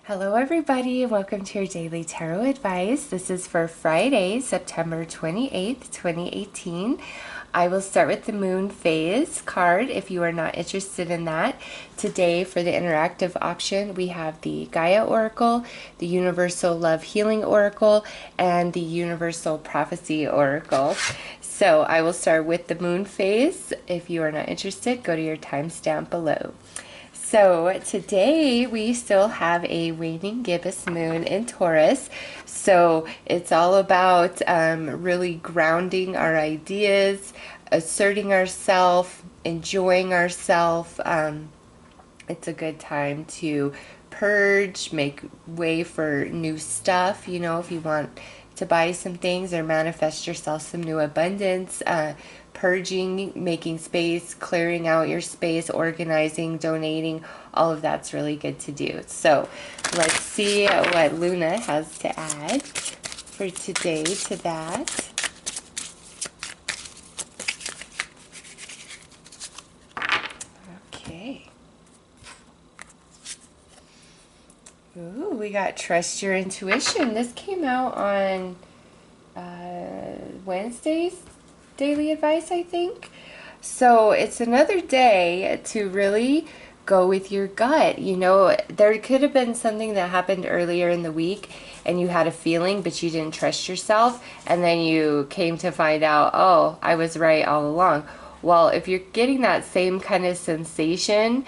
Hello everybody, welcome to your daily tarot advice. This is for Friday, September 28th, 2018. I will start with the moon phase card if you are not interested in that. Today for the interactive option, we have the Gaia Oracle, the Universal Love Healing Oracle, and the Universal Prophecy Oracle. So I will start with the moon phase. If you are not interested, go to your timestamp below. So today we still have a waning gibbous moon in Taurus. So it's all about really grounding our ideas, asserting ourselves, enjoying ourselves. It's a good time to purge, make way for new stuff. You know, if you want to buy some things or manifest yourself some new abundance, purging, making space, clearing out your space, organizing, donating, all of that's really good to do. So let's see what Luna has to add for today to that. Okay. Ooh, we got Trust Your Intuition. This came out on Wednesday's daily advice, I think. So it's another day to really go with your gut. You know, there could have been something that happened earlier in the week and you had a feeling but you didn't trust yourself, and then you came to find out, oh, I was right all along. Well, if you're getting that same kind of sensation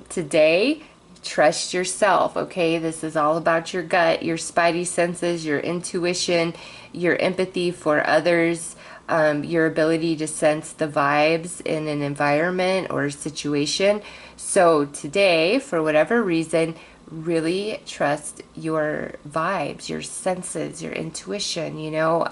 today, trust yourself, okay? This is all about your gut, your spidey senses, your intuition, your empathy for others, your ability to sense the vibes in an environment or situation. So today, for whatever reason, really trust your vibes, your senses, your intuition, you know,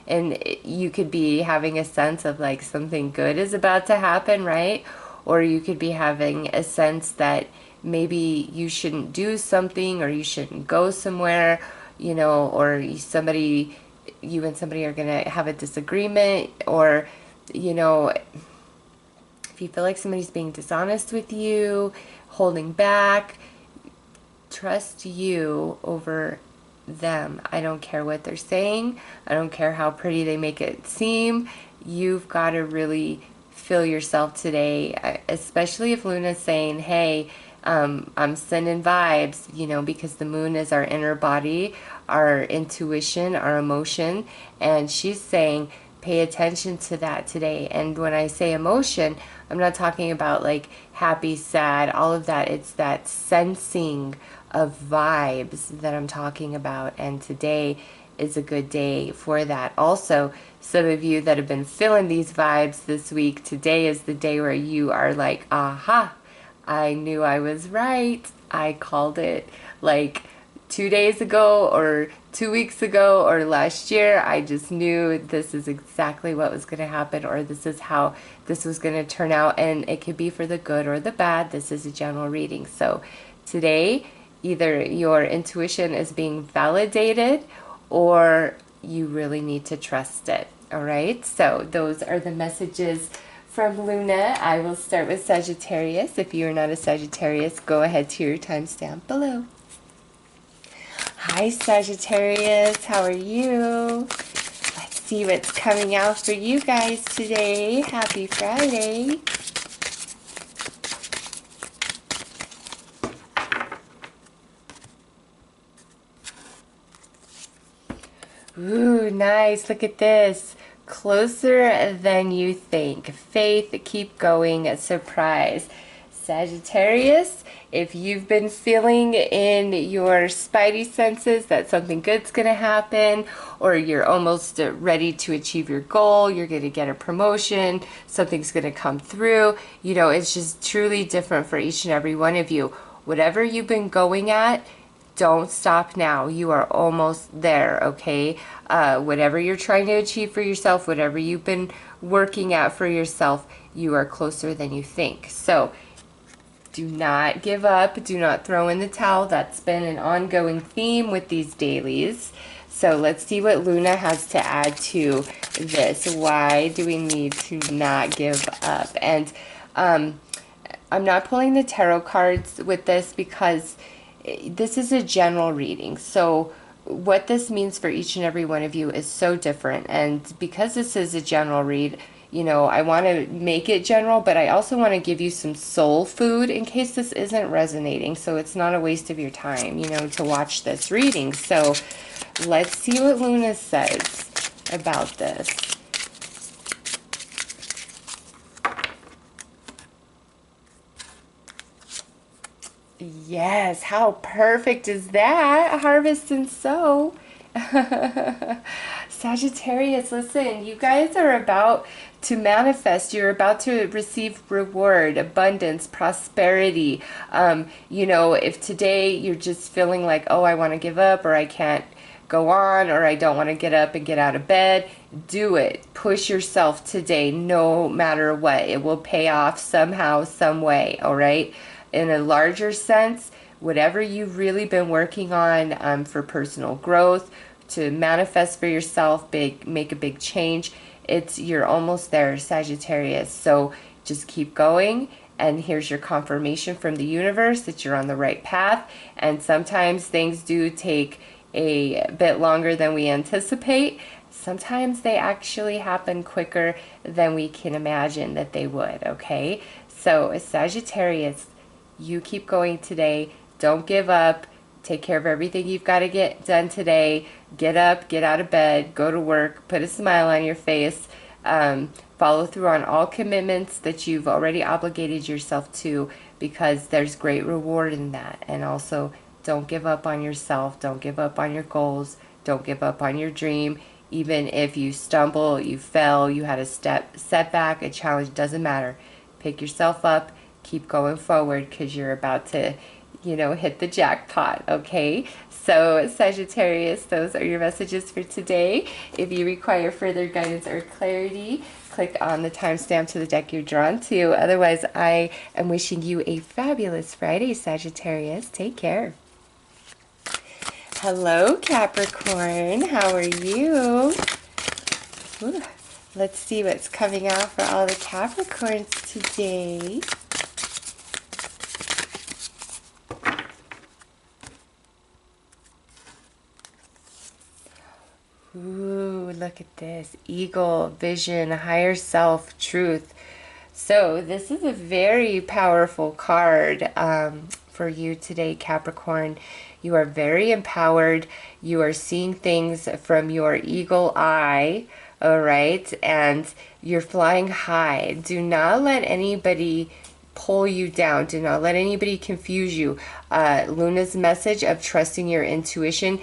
and you could be having a sense of like something good is about to happen, right? Or you could be having a sense that maybe you shouldn't do something or you shouldn't go somewhere, you know, or you and somebody are going to have a disagreement, or, you know, if you feel like somebody's being dishonest with you, holding back, trust you over them. I don't care what they're saying. I don't care how pretty they make it seem. You've got to really feel yourself today, especially if Luna's saying, hey, I'm sending vibes, you know, because the moon is our inner body, our intuition, our emotion, and she's saying pay attention to that today. And when I say emotion, I'm not talking about like happy, sad, all of that. It's that sensing of vibes that I'm talking about, and today is a good day for that. Also, some of you that have been feeling these vibes this week, today is the day where you are like, aha, I knew I was right. I called it like 2 days ago or 2 weeks ago or last year. I just knew this is exactly what was going to happen, or this is how this was going to turn out. And it could be for the good or the bad. This is a general reading. So today, either your intuition is being validated or you really need to trust it. All right. So those are the messages from Luna. I will start with Sagittarius. If you are not a Sagittarius, go ahead to your timestamp below. Hi Sagittarius, how are you? Let's see what's coming out for you guys today. Happy Friday. Ooh, nice. Look at this. Closer than you think. Faith, keep going, surprise. Sagittarius, if you've been feeling in your spidey senses that something good's going to happen, or you're almost ready to achieve your goal, you're going to get a promotion, something's going to come through, you know, it's just truly different for each and every one of you. Whatever you've been going at, don't stop now. You are almost there, okay? Whatever you're trying to achieve for yourself, whatever you've been working at for yourself, you are closer than you think. So do not give up. Do not throw in the towel. That's been an ongoing theme with these dailies. So let's see what Luna has to add to this. Why do we need to not give up? And I'm not pulling the tarot cards with this because this is a general reading. So what this means for each and every one of you is so different. And because this is a general read, you know, I want to make it general, but I also want to give you some soul food in case this isn't resonating. So it's not a waste of your time, you know, to watch this reading. So let's see what Luna says about this. Yes, how perfect is that? Harvest and sow. Sagittarius, listen, you guys are about to manifest. You're about to receive reward, abundance, prosperity. You know, if today you're just feeling like, oh, I want to give up, or I can't go on, or I don't want to get up and get out of bed, do it. Push yourself today, no matter what. It will pay off somehow, some way, all right? In a larger sense, whatever you've really been working on for personal growth, to manifest for yourself, make a big change, you're almost there, Sagittarius. So just keep going, and here's your confirmation from the universe that you're on the right path. And sometimes things do take a bit longer than we anticipate. Sometimes they actually happen quicker than we can imagine that they would, okay? So Sagittarius, you keep going today. Don't give up. Take care of everything you've got to get done today. Get up, get out of bed, go to work, put a smile on your face. Follow through on all commitments that you've already obligated yourself to, because there's great reward in that. And also, don't give up on yourself. Don't give up on your goals. Don't give up on your dream. Even if you stumble, you fell, you had a setback, a challenge, doesn't matter. Pick yourself up. Keep going forward, because you're about to, you know, hit the jackpot, okay? So Sagittarius, those are your messages for today. If you require further guidance or clarity, click on the timestamp to the deck you're drawn to. Otherwise, I am wishing you a fabulous Friday, Sagittarius. Take care. Hello, Capricorn. How are you? Ooh, let's see what's coming out for all the Capricorns today. Ooh, look at this. Eagle, vision, higher self, truth. So this is a very powerful card for you today, Capricorn. You are very empowered. You are seeing things from your eagle eye, all right? And you're flying high. Do not let anybody pull you down. Do not let anybody confuse you. Luna's message of trusting your intuition,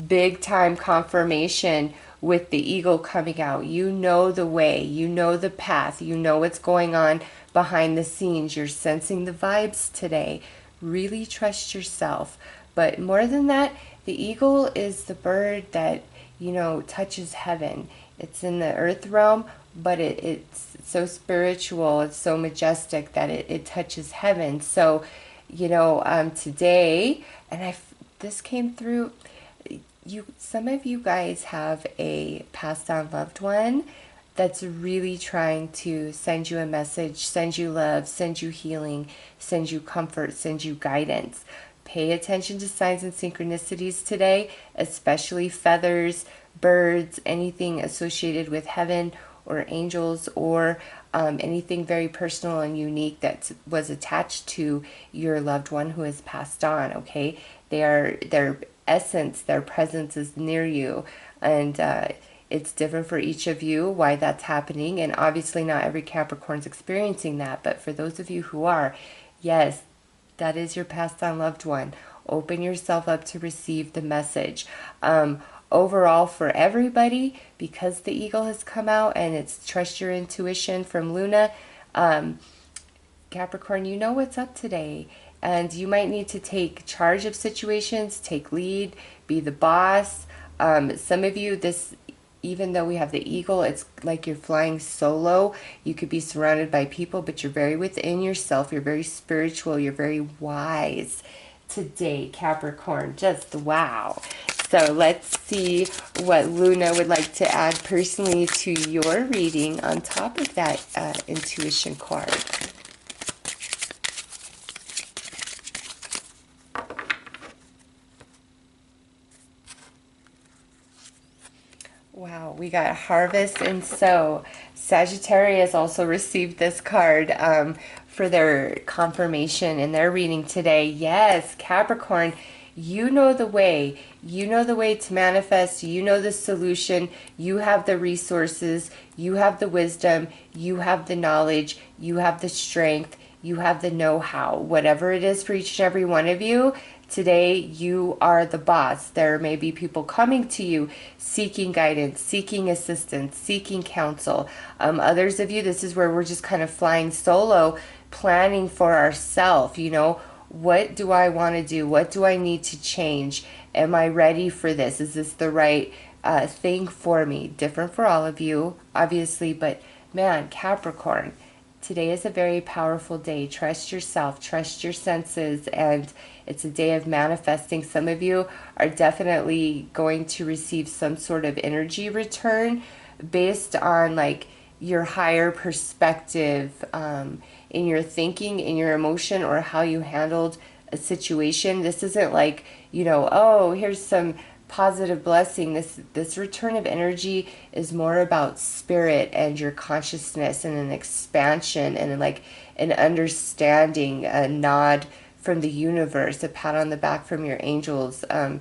big time confirmation with the eagle coming out. You know the way, you know the path, you know what's going on behind the scenes. You're sensing the vibes today. Really trust yourself. But more than that, the eagle is the bird that, you know, touches heaven. It's in the earth realm, but it's so spiritual, it's so majestic that it touches heaven. So, you know, today, and this came through, some of you guys have a passed on loved one that's really trying to send you a message, send you love, send you healing, send you comfort, send you guidance. Pay attention to signs and synchronicities today, especially feathers, birds, anything associated with heaven or angels, or anything very personal and unique that was attached to your loved one who has passed on, okay? Their essence, their presence is near you, and it's different for each of you why that's happening, and obviously not every Capricorn's experiencing that, but for those of you who are, yes, that is your passed on loved one. Open yourself up to receive the message. Overall, for everybody, because the eagle has come out and it's trust your intuition from Luna, Capricorn, you know what's up today. And you might need to take charge of situations, take lead, be the boss. Some of you, even though we have the eagle, it's like you're flying solo. You could be surrounded by people, but you're very within yourself. You're very spiritual. You're very wise today, Capricorn. Just wow. So let's see what Luna would like to add personally to your reading on top of that intuition card. Wow, we got harvest and sow. Sagittarius also received this card for their confirmation in their reading today. Yes, Capricorn, you know the way. You know the way to manifest. You know the solution. You have the resources. You have the wisdom. You have the knowledge. You have the strength. You have the know-how. Whatever it is for each and every one of you, today you are the boss. There may be people coming to you seeking guidance, seeking assistance, seeking counsel. Others of you, this is where we're just kind of flying solo, planning for ourselves. You know, what do I want to do? What do I need to change? Am I ready for this? Is this the right thing for me? Different for all of you, obviously, but man, Capricorn, today is a very powerful day. Trust yourself, trust your senses, and it's a day of manifesting. Some of you are definitely going to receive some sort of energy return based on like your higher perspective in your thinking, in your emotion, or how you handled a situation. This isn't like, you know, oh, here's some positive blessing. This return of energy is more about spirit and your consciousness and an expansion and like an understanding, a nod from the universe, a pat on the back from your angels, a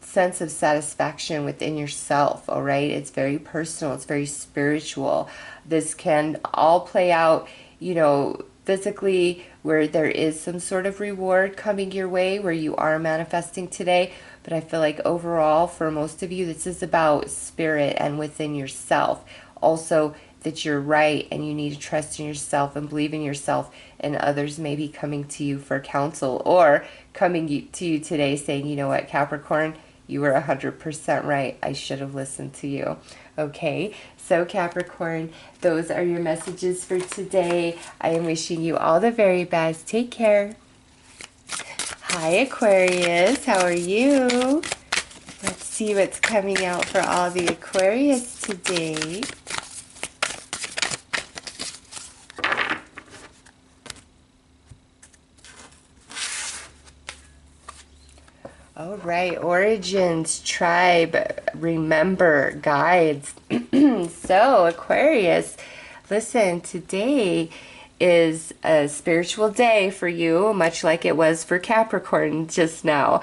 sense of satisfaction within yourself. All right, it's very personal, it's very spiritual. This can all play out, you know, physically, where there is some sort of reward coming your way, where you are manifesting today. But I feel like overall, for most of you, this is about spirit and within yourself. Also, that you're right and you need to trust in yourself and believe in yourself, and others may be coming to you for counsel or coming to you today saying, you know what, Capricorn, you were 100% right. I should have listened to you. Okay, so Capricorn, those are your messages for today. I am wishing you all the very best. Take care. Hi, Aquarius. How are you? Let's see what's coming out for all the Aquarius today. All right, origins, tribe, remember, guides. So, Aquarius, listen, today is a spiritual day for you, much like it was for Capricorn just now.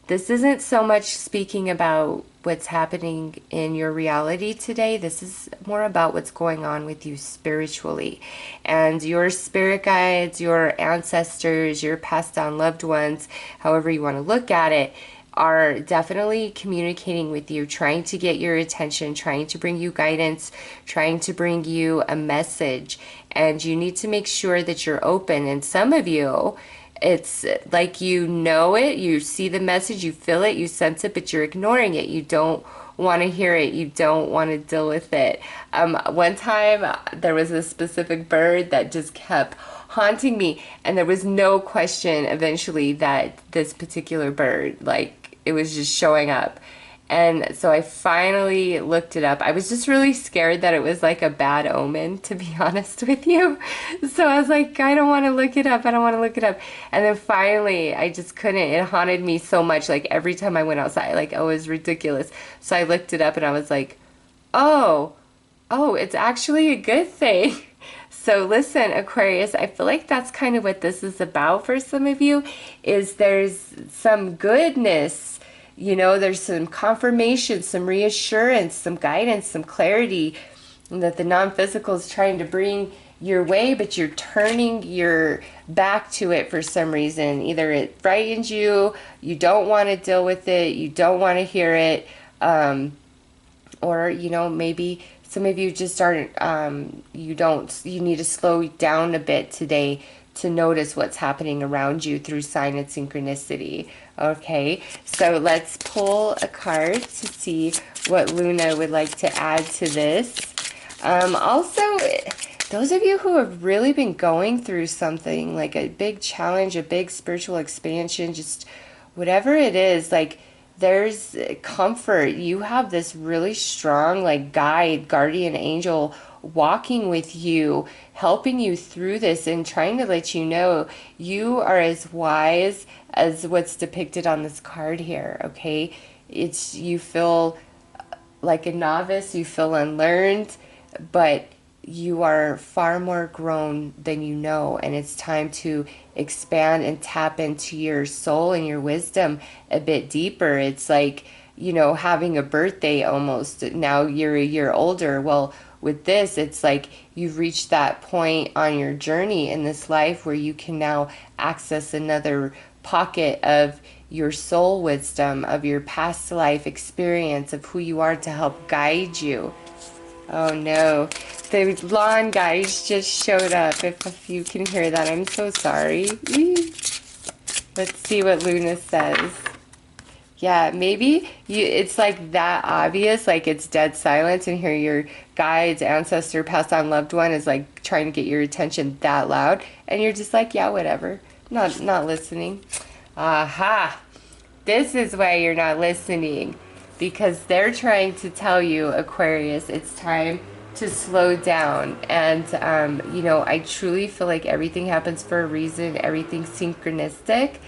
This isn't so much speaking about what's happening in your reality today. This is more about what's going on with you spiritually. And your spirit guides, your ancestors, your passed down loved ones, however you want to look at it, are definitely communicating with you, trying to get your attention, trying to bring you guidance, trying to bring you a message. And you need to make sure that you're open. And some of you, it's like you know it, you see the message, you feel it, you sense it, but you're ignoring it. You don't want to hear it. You don't want to deal with it. One time there was a specific bird that just kept haunting me, and there was no question eventually that this particular bird, like, it was just showing up. And so I finally looked it up. I was just really scared that it was like a bad omen, to be honest with you. So I was like, I don't want to look it up. I don't want to look it up. And then finally, I just couldn't. It haunted me so much. Like every time I went outside, like, oh, it was ridiculous. So I looked it up and I was like, oh, it's actually a good thing. So listen, Aquarius, I feel like that's kind of what this is about for some of you, is there's some goodness. You know, there's some confirmation, some reassurance, some guidance, some clarity that the non-physical is trying to bring your way, but you're turning your back to it for some reason. Either it frightens you, you don't want to deal with it, you don't want to hear it, or, you know, maybe some of you just aren't, you need to slow down a bit today to notice what's happening around you through sign and synchronicity. Okay, so let's pull a card to see what Luna would like to add to this. Also, those of you who have really been going through something like a big challenge, a big spiritual expansion, just whatever it is, like, there's comfort. You have this really strong, like, guide, guardian angel walking with you, helping you through this and trying to let you know you are as wise as what's depicted on this card here. Okay, it's, you feel like a novice, you feel unlearned, but you are far more grown than you know, and it's time to expand and tap into your soul and your wisdom a bit deeper. It's like, you know, having a birthday almost. Now you're a year older. Well, with this, it's like you've reached that point on your journey in this life where you can now access another pocket of your soul wisdom, of your past life experience, of who you are to help guide you. Oh no, the lawn guys just showed up. If you can hear that, I'm so sorry. Let's see what Luna says. Yeah, maybe it's like that obvious, like it's dead silence, and here your guides, ancestor, passed on loved one is like trying to get your attention that loud, and you're just like, yeah, whatever, not listening. Aha! This is why you're not listening, because they're trying to tell you, Aquarius, it's time to slow down. And you know, I truly feel like everything happens for a reason. Everything's synchronistic.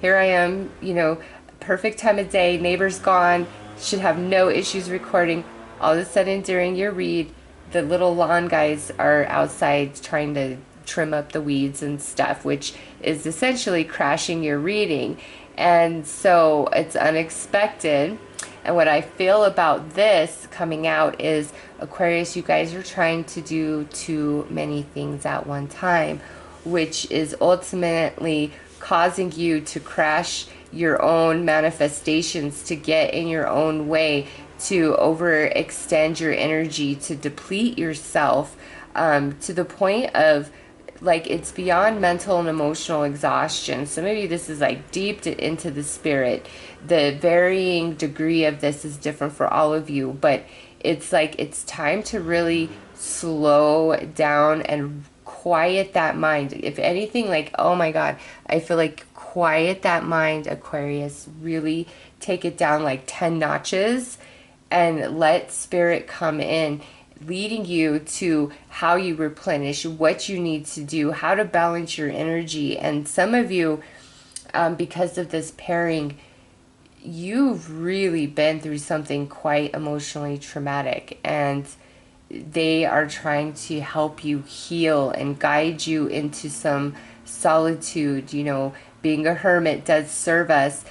Here I am, you know, perfect time of day, neighbor's gone, should have no issues recording. All of a sudden during your read, the little lawn guys are outside trying to trim up the weeds and stuff, which is essentially crashing your reading. And so it's unexpected. And what I feel about this coming out is, Aquarius, you guys are trying to do too many things at one time, which is ultimately causing you to crash your own manifestations, to get in your own way, to overextend your energy, to deplete yourself, to the point of, like, it's beyond mental and emotional exhaustion. So maybe this is like deep into the spirit. The varying degree of this is different for all of you, but it's like it's time to really slow down and quiet that mind. If anything, like, oh my God, I feel like quiet that mind, Aquarius. Really take it down like 10 notches and let spirit come in, leading you to how you replenish, what you need to do, how to balance your energy. And some of you, because of this pairing, you've really been through something quite emotionally traumatic, and they are trying to help you heal and guide you into some solitude. You know, being a hermit does serve us.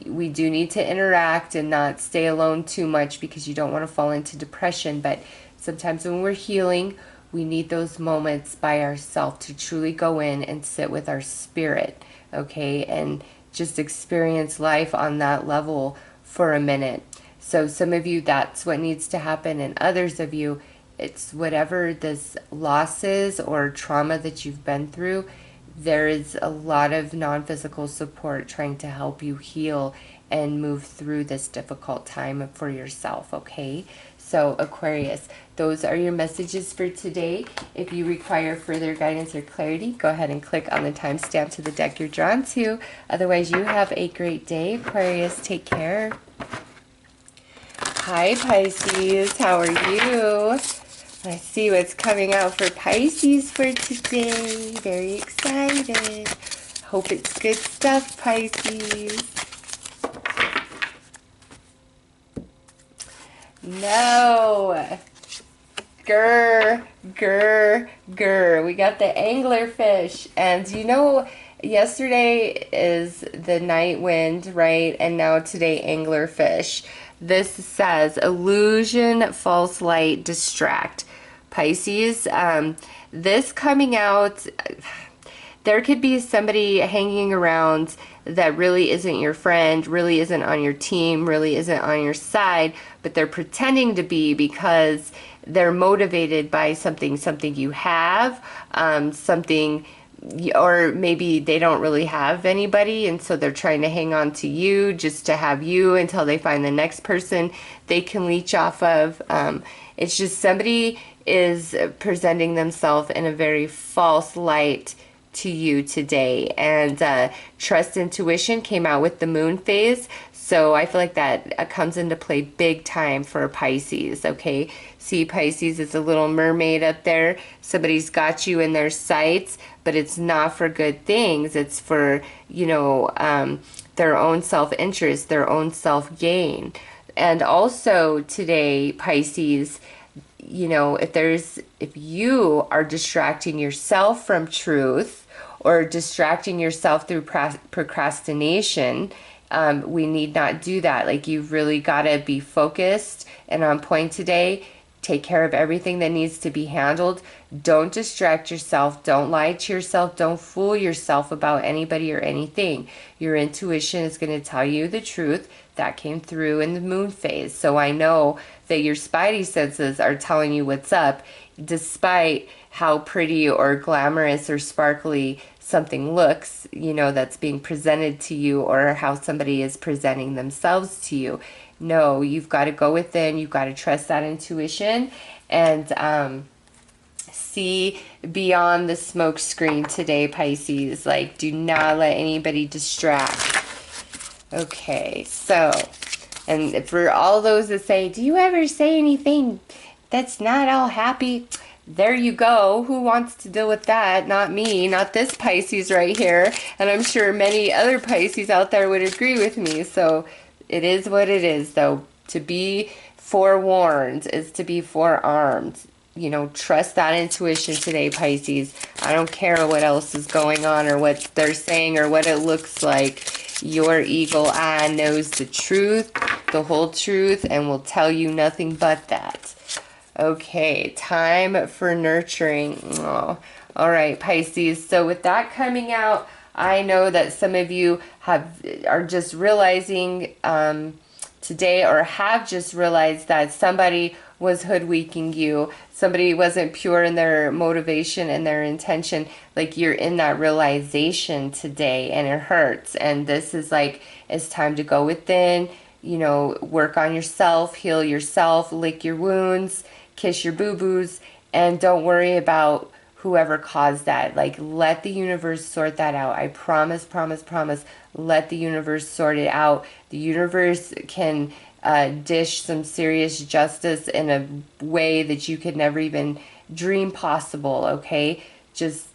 We do need to interact and not stay alone too much, because you don't want to fall into depression. But sometimes when we're healing, we need those moments by ourselves to truly go in and sit with our spirit, okay? And just experience life on that level for a minute. So some of you, that's what needs to happen. And others of you, it's whatever this loss is or trauma that you've been through, there is a lot of non-physical support trying to help you heal and move through this difficult time for yourself, okay? So Aquarius, those are your messages for today. If you require further guidance or clarity, go ahead and click on the timestamp to the deck you're drawn to. Otherwise, you have a great day, Aquarius. Take care. Hi, Pisces. How are you? Let's see what's coming out for Pisces for today. Very excited. Hope it's good stuff, Pisces. No. Grr, grr, grr. We got the anglerfish. And you know, yesterday is the night wind, right? And now today, anglerfish. This says illusion, false light, distract. Pisces, this coming out, there could be somebody hanging around that really isn't your friend, really isn't on your team, really isn't on your side, but they're pretending to be because they're motivated by something you have, something, or maybe they don't really have anybody, and so they're trying to hang on to you just to have you until they find the next person they can leech off of. It's just somebody is presenting themselves in a very false light to you today. And trust intuition came out with the moon phase, so I feel like that comes into play big time for Pisces, okay? See, Pisces is a little mermaid up there. Somebody's got you in their sights, but it's not for good things. It's for, you know, their own self-interest, their own self-gain. And also today, Pisces, you know, if you are distracting yourself from truth or distracting yourself through procrastination, we need not do that. Like, you've really got to be focused and on point today. Take care of everything that needs to be handled. Don't distract yourself. Don't lie to yourself. Don't fool yourself about anybody or anything. Your intuition is going to tell you the truth. That came through in the moon phase. So I know that your spidey senses are telling you what's up, despite how pretty or glamorous or sparkly something looks, you know, that's being presented to you, or how somebody is presenting themselves to you. No, you've got to go within. You've got to trust that intuition and see beyond the smoke screen today, Pisces. Like, do not let anybody distract. Okay, so, and for all those that say, do you ever say anything that's not all happy? There you go. Who wants to deal with that? Not me, not this Pisces right here. And I'm sure many other Pisces out there would agree with me. So it is what it is, though. To be forewarned is to be forearmed. You know, trust that intuition today, Pisces. I don't care what else is going on or what they're saying or what it looks like. Your eagle eye knows the truth, the whole truth, and will tell you nothing but that. Okay, time for nurturing. Oh, all right, Pisces. So with that coming out, I know that some of you are just realizing today, or have just realized, that somebody was hoodwinking you. Somebody wasn't pure in their motivation and their intention. Like, you're in that realization today, and it hurts. And this is like, it's time to go within, you know, work on yourself, heal yourself, lick your wounds, kiss your boo-boos, and don't worry about whoever caused that. Like, let the universe sort that out. I promise, promise, promise. Let the universe sort it out. The universe can dish some serious justice in a way that you could never even dream possible, okay? Just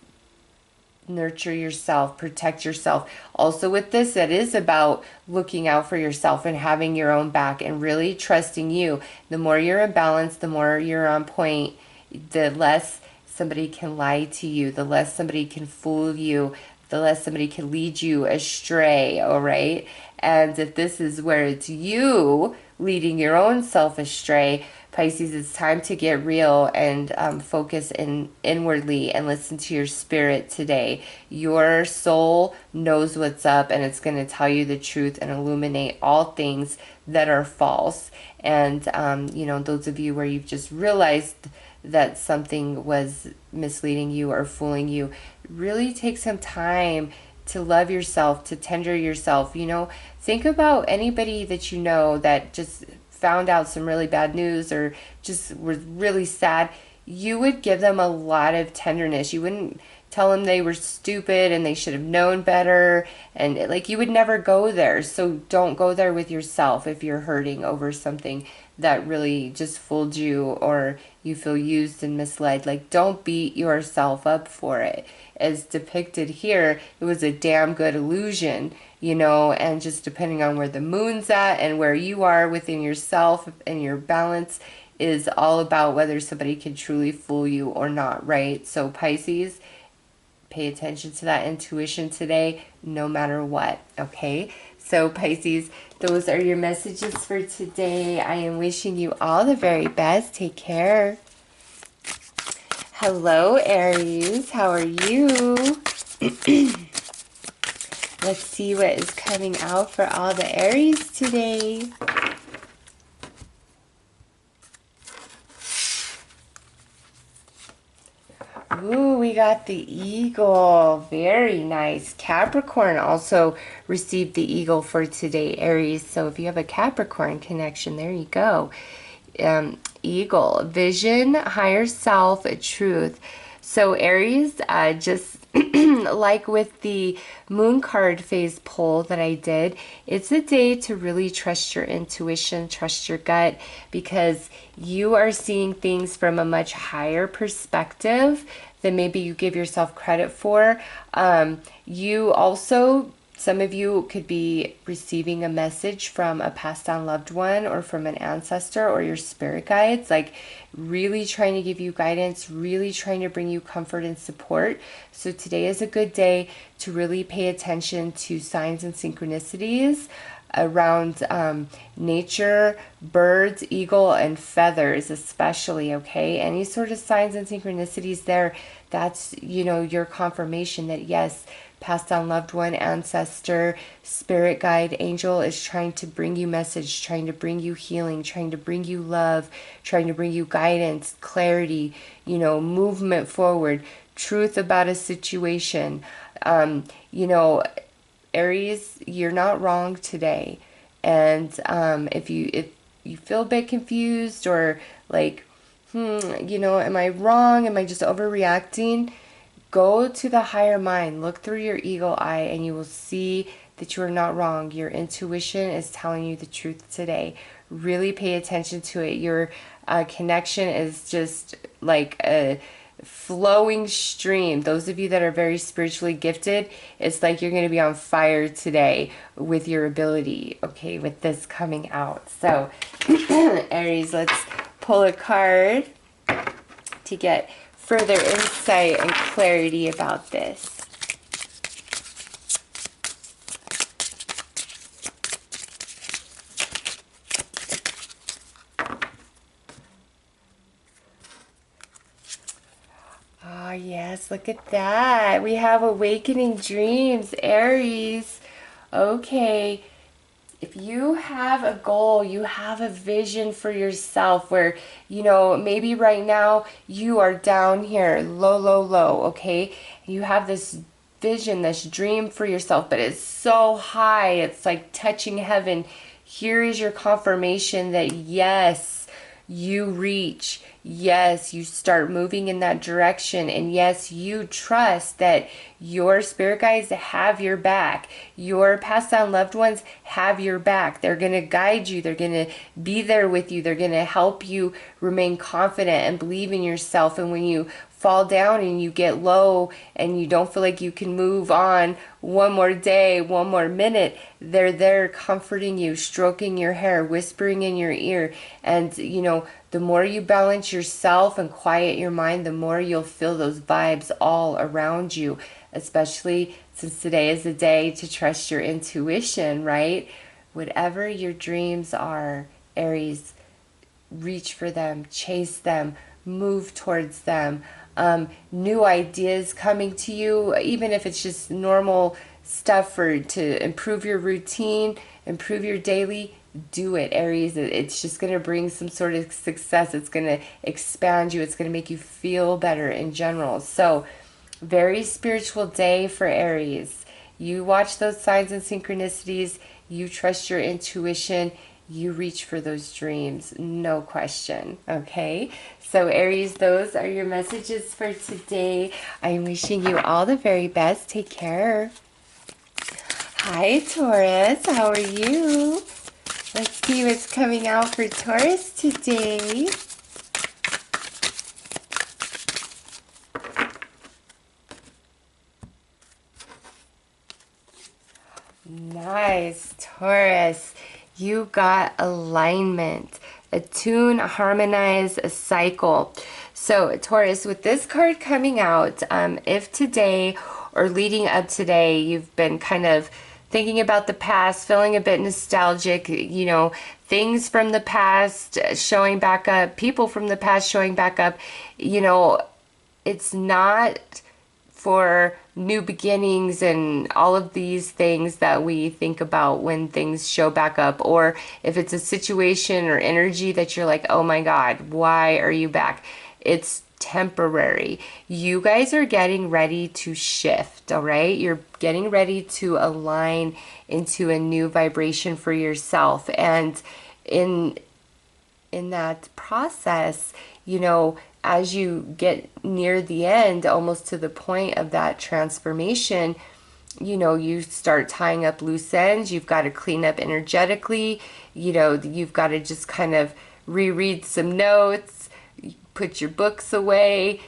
nurture yourself, protect yourself. Also with this, it is about looking out for yourself and having your own back and really trusting you. The more you're in balance, the more you're on point, the less somebody can lie to you, the less somebody can fool you, the less somebody can lead you astray, all right? And if this is where it's you leading your own self astray, Pisces, it's time to get real and focus inwardly and listen to your spirit today. Your soul knows what's up, and it's going to tell you the truth and illuminate all things that are false. And, you know, those of you where you've just realized that something was misleading you or fooling you, really take some time to love yourself, to tender yourself. You know, think about anybody that you know that just found out some really bad news or just was really sad. You would give them a lot of tenderness. You wouldn't tell them they were stupid and they should have known better, and like, you would never go there. So don't go there with yourself if you're hurting over something that really just fooled you or you feel used and misled. Like, don't beat yourself up for it. As depicted here, it was a damn good illusion, you know, and just depending on where the moon's at and where you are within yourself and your balance is all about whether somebody can truly fool you or not, right? So Pisces, pay attention to that intuition today, no matter what, okay? So Pisces, those are your messages for today. I am wishing you all the very best. Take care. Hello, Aries. How are you? Let's see what is coming out for all the Aries today. Ooh, we got the eagle. Very nice. Capricorn also received the eagle for today, Aries. So if you have a Capricorn connection, there you go. Eagle, vision, higher self, truth. So Aries, just like with the moon card phase poll that I did, it's a day to really trust your intuition, trust your gut, because you are seeing things from a much higher perspective than maybe you give yourself credit for. You also Some of you could be receiving a message from a passed down loved one or from an ancestor or your spirit guides, like really trying to give you guidance, really trying to bring you comfort and support. So today is a good day to really pay attention to signs and synchronicities around nature, birds, eagle, and feathers especially, okay? Any sort of signs and synchronicities there, that's, you know, your confirmation that yes, passed down loved one, ancestor, spirit guide, angel is trying to bring you message, trying to bring you healing, trying to bring you love, trying to bring you guidance, clarity, you know, movement forward, truth about a situation. You know, Aries, you're not wrong today. And if you feel a bit confused or like, you know, am I wrong? Am I just overreacting? Go to the higher mind, look through your eagle eye, and you will see that you are not wrong. Your intuition is telling you the truth today. Really pay attention to it. Your connection is just like a flowing stream. Those of you that are very spiritually gifted, it's like you're going to be on fire today with your ability, okay, with this coming out. So, Aries, let's pull a card to get further insight and clarity about this. Oh yes, look at that. We have awakening dreams, Aries. Okay. If you have a goal, you have a vision for yourself where, you know, maybe right now you are down here, low, low, low, okay? You have this vision, this dream for yourself, but it's so high, it's like touching heaven. Here is your confirmation that yes, you reach. Yes, you start moving in that direction. And yes, you trust that your spirit guides have your back. Your passed down loved ones have your back. They're going to guide you. They're going to be there with you. They're going to help you remain confident and believe in yourself. And when you fall down and you get low and you don't feel like you can move on one more day, one more minute, they're there comforting you, stroking your hair, whispering in your ear. And, you know, the more you balance yourself and quiet your mind, the more you'll feel those vibes all around you, especially since today is a day to trust your intuition, right? Whatever your dreams are, Aries, reach for them, chase them, move towards them. New ideas coming to you, even if it's just normal stuff to improve your routine, improve your daily, do it, Aries. It's just going to bring some sort of success. It's going to expand you. It's going to make you feel better in general. So, very spiritual day for Aries. You watch those signs and synchronicities. You trust your intuition. You reach for those dreams. No question. Okay? So Aries, those are your messages for today. I'm wishing you all the very best. Take care. Hi, Taurus. How are you? Let's see what's coming out for Taurus today. Nice, Taurus. You got alignment. Attune, harmonize, a cycle. So Taurus, with this card coming out, if today or leading up today you've been kind of thinking about the past, feeling a bit nostalgic, you know, things from the past showing back up, people from the past showing back up, you know, it's not for new beginnings and all of these things that we think about when things show back up, or if it's a situation or energy that you're like, oh my God, why are you back? It's temporary. You guys are getting ready to shift, all right? You're getting ready to align into a new vibration for yourself. And in that process, you know, as you get near the end, almost to the point of that transformation, you know, you start tying up loose ends. You've got to clean up energetically. You know, you've got to just kind of reread some notes, put your books away,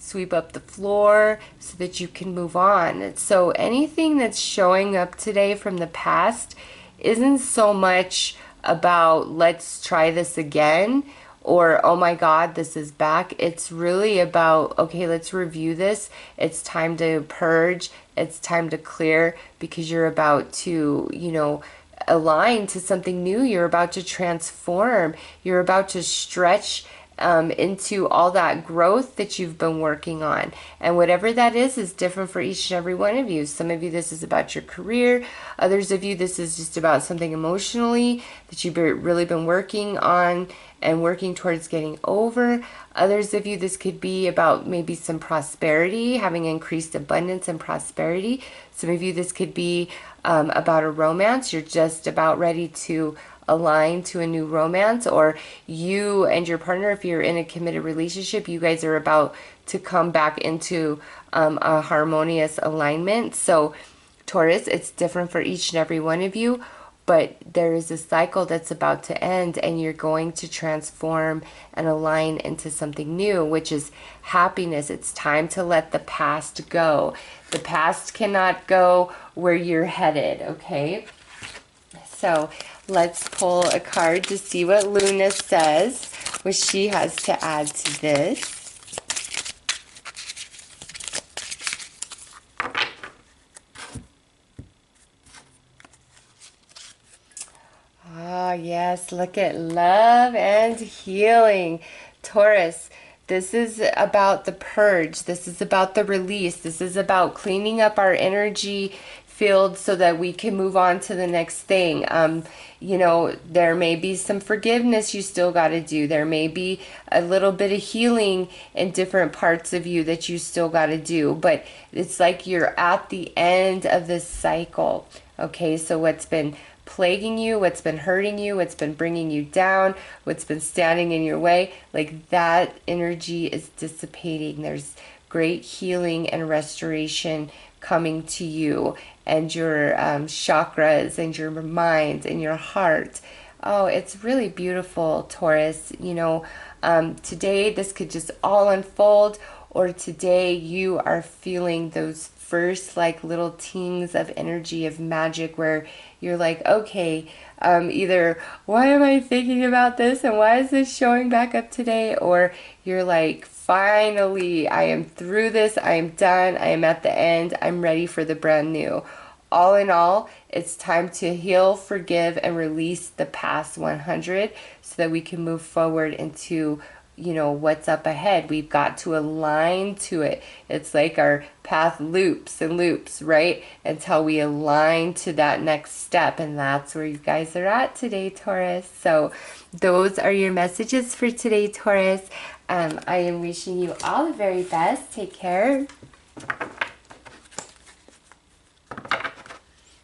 sweep up the floor so that you can move on. So anything that's showing up today from the past isn't so much about let's try this again or oh my God, this is back. It's really about, okay, let's review this. It's time to purge. It's time to clear, because you're about to, you know, align to something new. You're about to transform. You're about to stretch into all that growth that you've been working on. And whatever that is different for each and every one of you. Some of you, this is about your career. Others of you, this is just about something emotionally that you've really been working on and working towards getting over. Others of you, this could be about maybe some prosperity, having increased abundance and prosperity. Some of you, this could be about a romance. You're just about ready to align to a new romance, or you and your partner, if you're in a committed relationship, you guys are about to come back into a harmonious alignment. So Taurus, it's different for each and every one of you, but there is a cycle that's about to end, and you're going to transform and align into something new, which is happiness. It's time to let the past go. The past cannot go where you're headed, okay? So let's pull a card to see what Luna says, what she has to add to this. Oh, yes, look at love and healing. Taurus, this is about the purge. This is about the release. This is about cleaning up our energy field so that we can move on to the next thing. You know, there may be some forgiveness you still got to do. There may be a little bit of healing in different parts of you that you still got to do. But it's like you're at the end of this cycle. Okay, so what's been plaguing you, what's been hurting you, what's been bringing you down, what's been standing in your way, like that energy is dissipating. There's great healing and restoration coming to you and your chakras and your mind and your heart. Oh, it's really beautiful, Taurus. You know, today this could just all unfold, or today you are feeling those first like little tings of energy of magic where you're like, okay, either why am I thinking about this and why is this showing back up today? Or you're like, finally, I am through this, I am done, I am at the end, I'm ready for the brand new. All in all, it's time to heal, forgive, and release the past 100 so that we can move forward into, you know, what's up ahead. We've got to align to it. It's like our path loops and loops, right? Until we align to that next step. And that's where you guys are at today, Taurus. So those are your messages for today, Taurus. I am wishing you all the very best. Take care.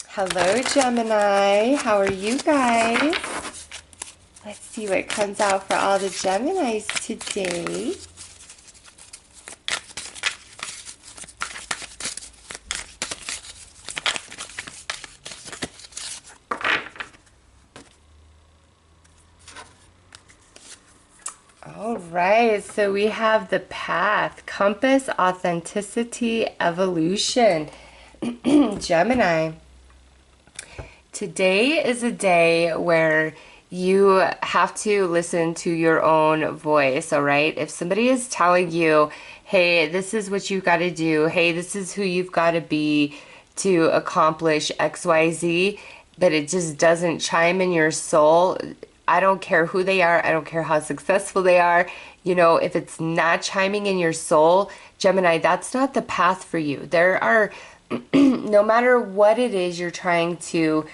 Hello, Gemini. How are you guys? Let's see what comes out for all the Geminis today. All right, so we have the path, compass, authenticity, evolution. Gemini. Today is a day where you have to listen to your own voice, all right? If somebody is telling you, hey, this is what you got to do, hey, this is who you've got to be to accomplish XYZ, but it just doesn't chime in your soul, I don't care who they are, I don't care how successful they are, you know, if it's not chiming in your soul, Gemini, that's not the path for you. There are, no matter what it is you're trying to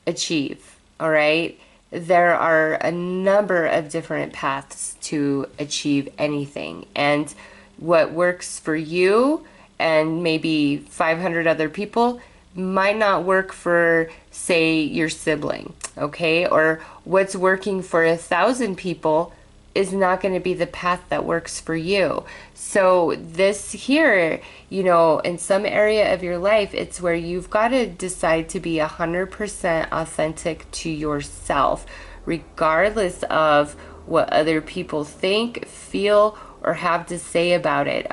achieve, all right? There are a number of different paths to achieve anything. And what works for you and maybe 500 other people might not work for, say, your sibling, okay? Or what's working for 1,000 people is not going to be the path that works for you. So this here, you know, in some area of your life, it's where you've got to decide to be 100% authentic to yourself, regardless of what other people think, feel, or have to say about it.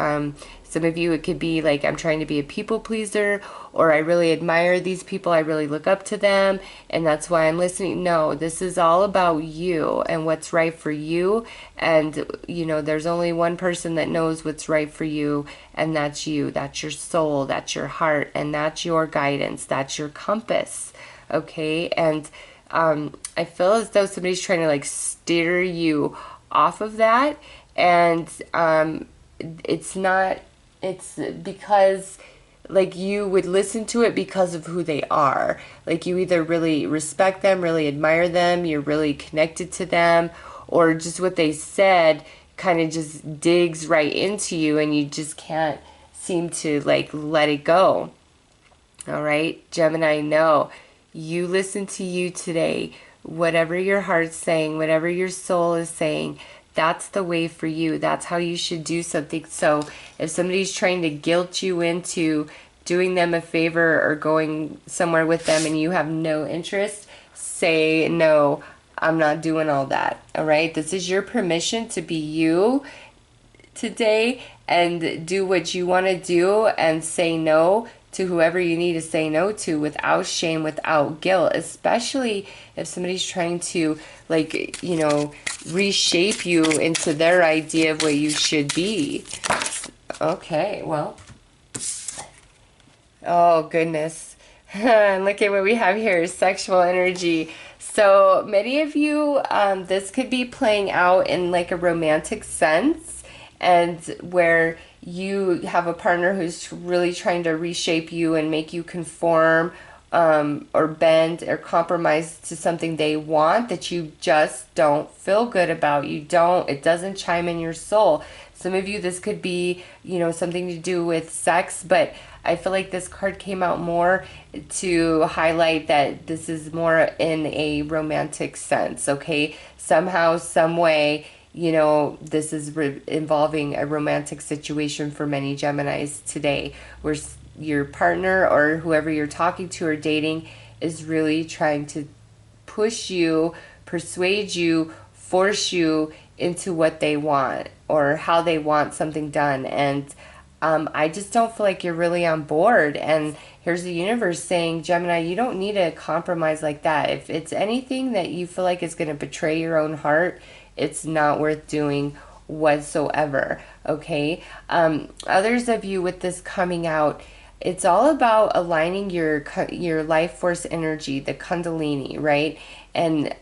Some of you, it could be like, I'm trying to be a people pleaser, or I really admire these people, I really look up to them, and that's why I'm listening. No, this is all about you and what's right for you. And, you know, there's only one person that knows what's right for you, and that's you. That's your soul, that's your heart, and that's your guidance, that's your compass. Okay? And I feel as though somebody's trying to like steer you off of that, and it's not, it's because like you would listen to it because of who they are. Like you either really respect them, really admire them, you're really connected to them, or just what they said kind of just digs right into you and you just can't seem to like let it go. All right, Gemini, no. You listen to you today. Whatever your heart's saying, whatever your soul is saying, that's the way for you. That's how you should do something. So if somebody's trying to guilt you into doing them a favor or going somewhere with them and you have no interest, say, no, I'm not doing all that. All right? This is your permission to be you today and do what you want to do and say no to whoever you need to say no to without shame, without guilt, especially if somebody's trying to, like, you know, reshape you into their idea of what you should be. Okay, well. Oh, goodness. Look at what we have here, sexual energy. So many of you, this could be playing out in like a romantic sense, and where you have a partner who's really trying to reshape you and make you conform or bend or compromise to something they want that you just don't feel good about. It doesn't chime in your soul. Some of you, this could be, you know, something to do with sex, but I feel like this card came out more to highlight that this is more in a romantic sense, okay? Somehow, some way, you know, this is involving a romantic situation for many Geminis today, where your partner or whoever you're talking to or dating is really trying to push you, persuade you, force you into what they want or how they want something done. And I just don't feel like you're really on board. And here's the universe saying, Gemini, you don't need a compromise like that. If it's anything that you feel like is going to betray your own heart, it's not worth doing whatsoever. Okay. Others of you with this coming out, it's all about aligning your life force energy, the Kundalini, right? And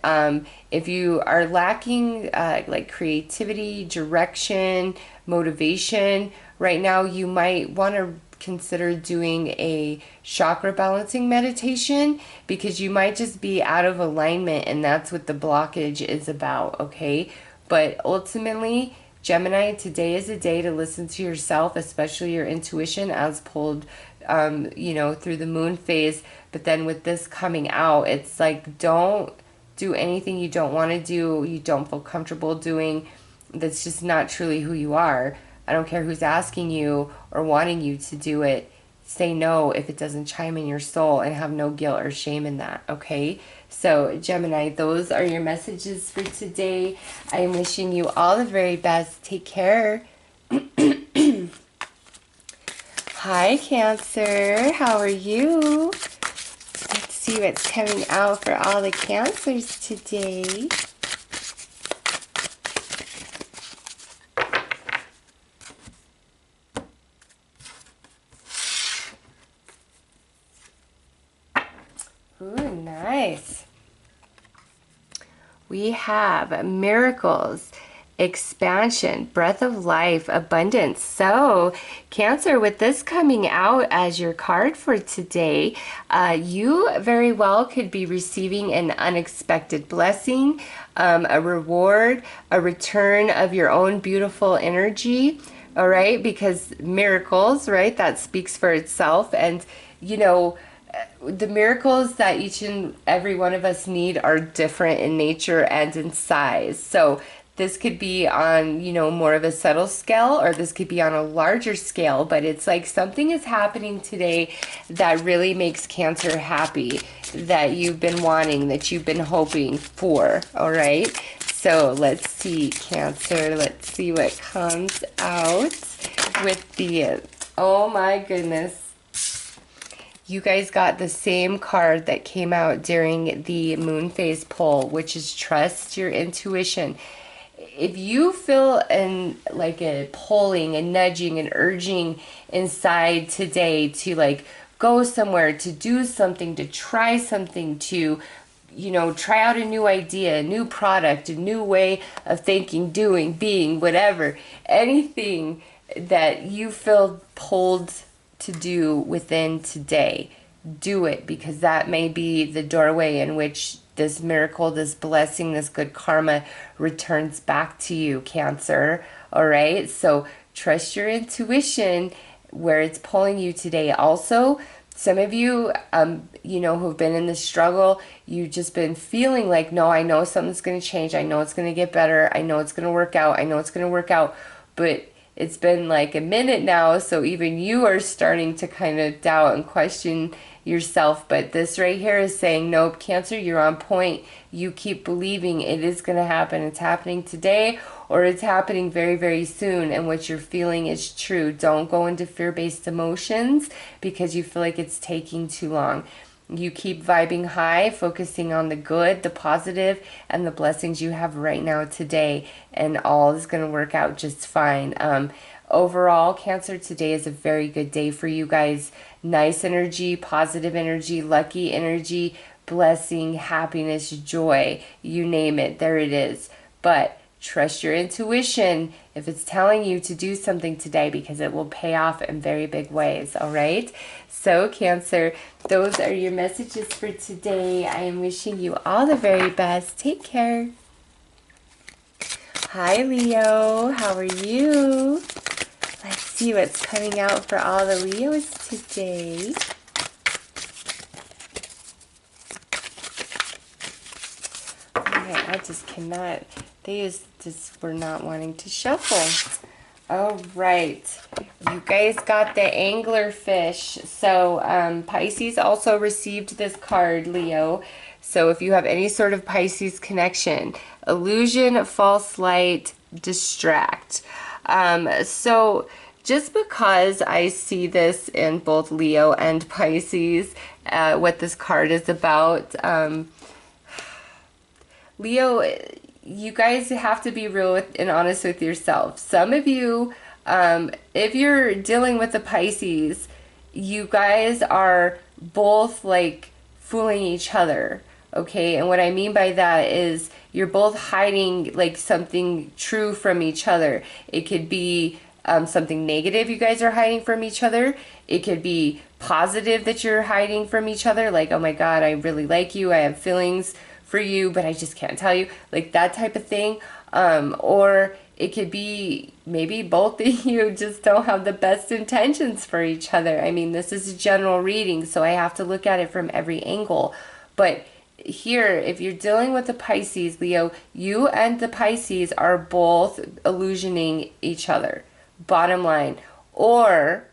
if you are lacking like creativity, direction, motivation right now, you might want to consider doing a chakra balancing meditation, because you might just be out of alignment, and that's what the blockage is about, okay? But ultimately, Gemini, today is a day to listen to yourself, especially your intuition as pulled, you know, through the moon phase. But then with this coming out, it's like, don't do anything you don't want to do, you don't feel comfortable doing, that's just not truly who you are. I don't care who's asking you or wanting you to do it. Say no if it doesn't chime in your soul, and have no guilt or shame in that, okay? So, Gemini, those are your messages for today. I am wishing you all the very best. Take care. Hi, Cancer. How are you? Let's see what's coming out for all the Cancers today. Ooh, nice. We have miracles, expansion, breath of life, abundance. So, Cancer, with this coming out as your card for today, you very well could be receiving an unexpected blessing, a reward, a return of your own beautiful energy. All right, because miracles, right? That speaks for itself. And, you know, the miracles that each and every one of us need are different in nature and in size. So this could be on, you know, more of a subtle scale, or this could be on a larger scale, but it's like something is happening today that really makes Cancer happy, that you've been wanting, that you've been hoping for. All right. So let's see, Cancer. Let's see what comes out with the, oh my goodness. You guys got the same card that came out during the moon phase poll, which is trust your intuition. If you feel like a pulling and nudging and urging inside today to like go somewhere, to do something, to try something, to, you know, try out a new idea, a new product, a new way of thinking, doing, being, whatever, anything that you feel pulled to do within today, do it, because that may be the doorway in which this miracle, this blessing, this good karma returns back to you, Cancer. All right, so trust your intuition where it's pulling you today. Also, some of you, you know, who've been in this struggle, you've just been feeling like, no, I know something's going to change. I know it's going to get better. I know it's going to work out. I know it's going to work out. But it's been like a minute now, so even you are starting to kind of doubt and question yourself. But this right here is saying, nope, Cancer, you're on point. You keep believing it is going to happen. It's happening today, or it's happening very, very soon, and what you're feeling is true. Don't go into fear-based emotions because you feel like it's taking too long. You keep vibing high, focusing on the good, the positive, and the blessings you have right now today, and all is going to work out just fine. Overall, Cancer, today is a very good day for you guys. Nice energy, positive energy, lucky energy, blessing, happiness, joy, you name it, there it is. But trust your intuition if it's telling you to do something today, because it will pay off in very big ways, all right? So, Cancer, those are your messages for today. I am wishing you all the very best. Take care. Hi, Leo. How are you? Let's see what's coming out for all the Leos today. I just cannot. They just were not wanting to shuffle. All right. You guys got the anglerfish. So Pisces also received this card, Leo. So if you have any sort of Pisces connection, illusion, false light, distract. So just because I see this in both Leo and Pisces, what this card is about, Leo, you guys have to be real and honest with yourself. Some of you, if you're dealing with the Pisces, you guys are both like fooling each other, okay? And what I mean by that is you're both hiding like something true from each other. It could be something negative you guys are hiding from each other. It could be positive that you're hiding from each other, like, oh my God, I really like you, I have feelings for you, but I just can't tell you, like that type of thing. Or it could be maybe both of you just don't have the best intentions for each other. I mean, this is a general reading, so I have to look at it from every angle. But here, if you're dealing with the Pisces, Leo, you and the Pisces are both illusioning each other, bottom line. Or,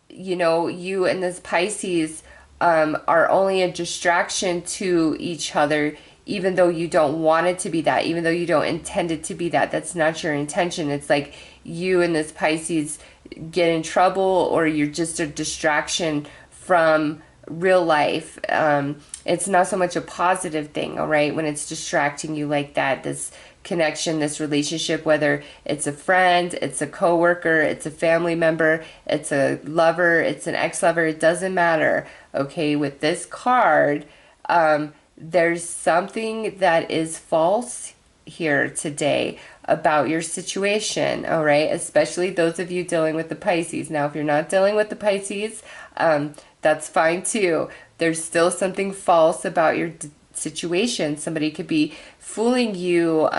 you know, you and this Pisces are only a distraction to each other, even though you don't want it to be that, even though you don't intend it to be that. That's not your intention. It's like you and this Pisces get in trouble, or you're just a distraction from real life. It's not so much a positive thing, all right, when it's distracting you like that. This connection, this relationship, whether it's a friend, it's a coworker, it's a family member, it's a lover, it's an ex-lover, it doesn't matter, okay? With this card, there's something that is false here today about your situation, all right? Especially those of you dealing with the Pisces. Now, if you're not dealing with the Pisces, that's fine too. There's still something false about your situation. Somebody could be fooling you,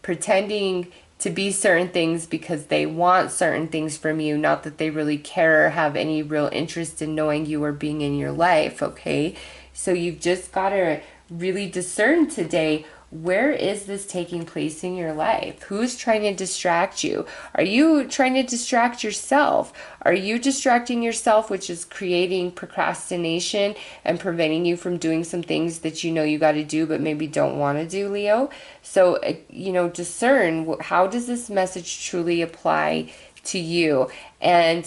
pretending to be certain things because they want certain things from you, not that they really care or have any real interest in knowing you or being in your life, okay? So you've just got to really discern today where is this taking place in your life? Who's trying to distract you? Are you trying to distract yourself? Are you distracting yourself, which is creating procrastination and preventing you from doing some things that you know you got to do but maybe don't want to do, Leo? So, you know, discern, how does this message truly apply to you? And